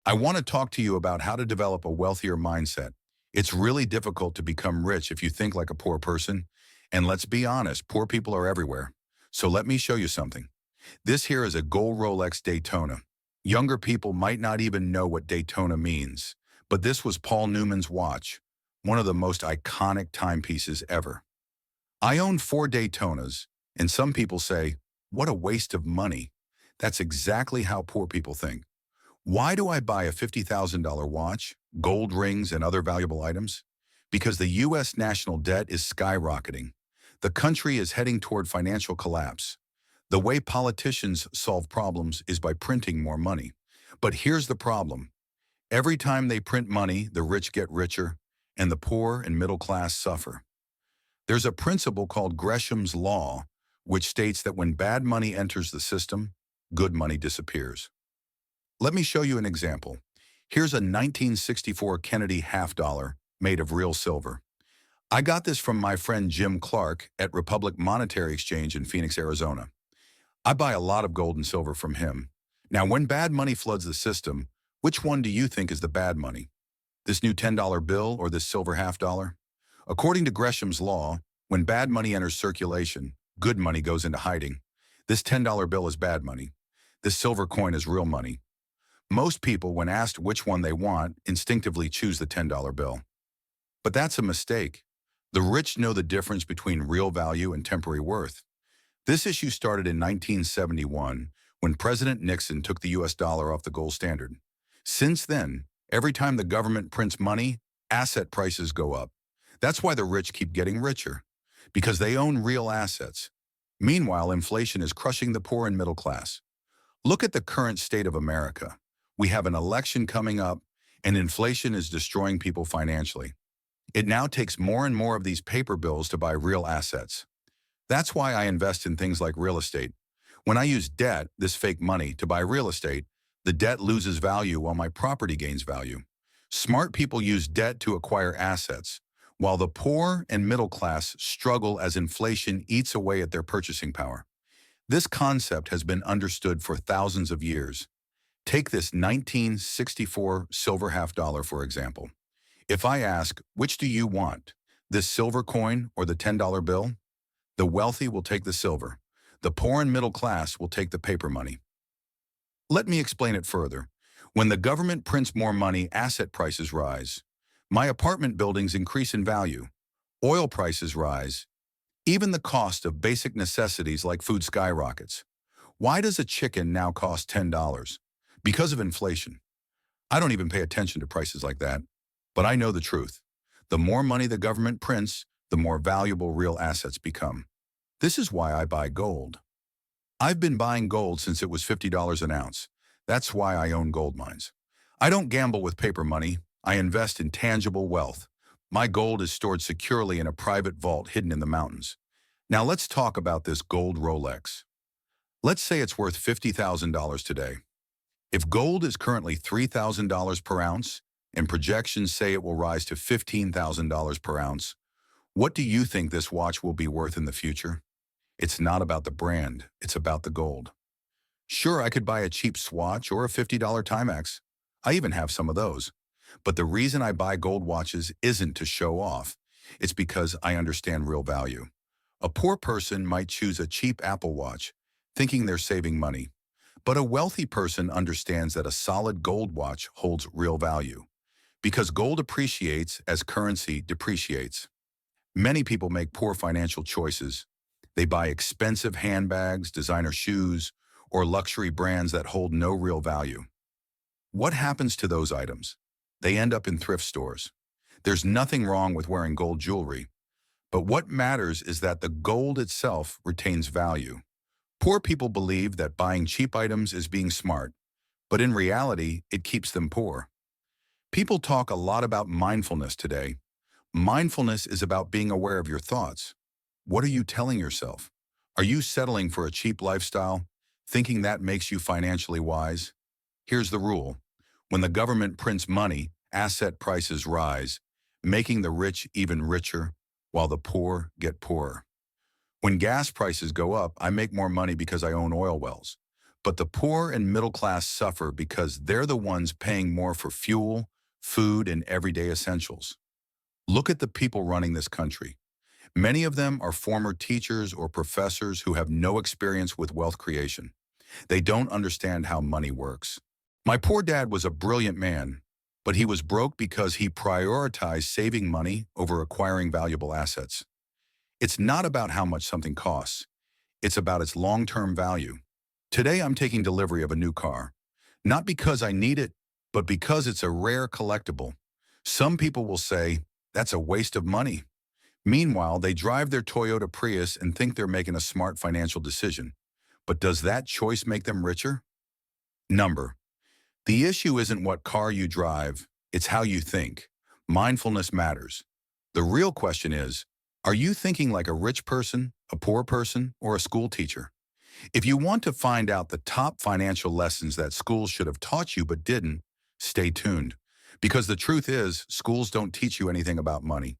I want to talk to you about how to develop a wealthier mindset. It's really difficult to become rich if you think like a poor person. And let's be honest, poor people are everywhere. So let me show you something. This here is a gold Rolex Daytona. Younger people might not even know what Daytona means, but this was Paul Newman's watch, one of the most iconic timepieces ever. I own 4 Daytonas, and some people say, what a waste of money. That's exactly how poor people think. Why do I buy a $50,000 watch, gold rings, and other valuable items? Because the U.S. national debt is skyrocketing. The country is heading toward financial collapse. The way politicians solve problems is by printing more money. But here's the problem. Every time they print money, the rich get richer, and the poor and middle class suffer. There's a principle called Gresham's Law, which states that when bad money enters the system, good money disappears. Let me show you an example. Here's a 1964 Kennedy half dollar made of real silver. I got this from my friend Jim Clark at Republic Monetary Exchange in Phoenix, Arizona. I buy a lot of gold and silver from him. Now, when bad money floods the system, which one do you think is the bad money? This new $10 bill or this silver half dollar? According to Gresham's Law, when bad money enters circulation, good money goes into hiding. This $10 bill is bad money. This silver coin is real money. Most people, when asked which one they want, instinctively choose the $10 bill. But that's a mistake. The rich know the difference between real value and temporary worth. This issue started in 1971 when President Nixon took the US dollar off the gold standard. Since then, every time the government prints money, asset prices go up. That's why the rich keep getting richer, because they own real assets. Meanwhile, inflation is crushing the poor and middle class. Look at the current state of America. We have an election coming up, and inflation is destroying people financially. It now takes more and more of these paper bills to buy real assets. That's why I invest in things like real estate. When I use debt, this fake money, to buy real estate, the debt loses value while my property gains value. Smart people use debt to acquire assets, while the poor and middle class struggle as inflation eats away at their purchasing power. This concept has been understood for thousands of years. Take this 1964 silver half dollar, for example. If I ask, which do you want, this silver coin or the $10 bill? The wealthy will take the silver. The poor and middle class will take the paper money. Let me explain it further. When the government prints more money, asset prices rise. My apartment buildings increase in value. Oil prices rise. Even the cost of basic necessities like food skyrockets. Why does a chicken now cost $10? Because of inflation. I don't even pay attention to prices like that, but I know the truth. The more money the government prints, the more valuable real assets become. This is why I buy gold. I've been buying gold since it was $50 an ounce. That's why I own gold mines. I don't gamble with paper money. I invest in tangible wealth. My gold is stored securely in a private vault hidden in the mountains. Now let's talk about this gold Rolex. Let's say it's worth $50,000 today. If gold is currently $3,000 per ounce, and projections say it will rise to $15,000 per ounce, what do you think this watch will be worth in the future? It's not about the brand, it's about the gold. Sure, I could buy a cheap Swatch or a $50 Timex. I even have some of those. But the reason I buy gold watches isn't to show off. It's because I understand real value. A poor person might choose a cheap Apple Watch, thinking they're saving money. But a wealthy person understands that a solid gold watch holds real value, because gold appreciates as currency depreciates. Many people make poor financial choices. They buy expensive handbags, designer shoes, or luxury brands that hold no real value. What happens to those items? They end up in thrift stores. There's nothing wrong with wearing gold jewelry, but what matters is that the gold itself retains value. Poor people believe that buying cheap items is being smart, but in reality, it keeps them poor. People talk a lot about mindfulness today. Mindfulness is about being aware of your thoughts. What are you telling yourself? Are you settling for a cheap lifestyle, thinking that makes you financially wise? Here's the rule. When the government prints money, asset prices rise, making the rich even richer, while the poor get poorer. When gas prices go up, I make more money because I own oil wells. But the poor and middle class suffer because they're the ones paying more for fuel, food, and everyday essentials. Look at the people running this country. Many of them are former teachers or professors who have no experience with wealth creation. They don't understand how money works. My poor dad was a brilliant man, but he was broke because he prioritized saving money over acquiring valuable assets. It's not about how much something costs. It's about its long-term value. Today, I'm taking delivery of a new car. Not because I need it, but because it's a rare collectible. Some people will say, that's a waste of money. Meanwhile, they drive their Toyota Prius and think they're making a smart financial decision. But does that choice make them richer? Number. The issue isn't what car you drive, it's how you think. Mindfulness matters. The real question is, are you thinking like a rich person, a poor person, or a school teacher? If you want to find out the top financial lessons that schools should have taught you but didn't, stay tuned. Because the truth is, schools don't teach you anything about money.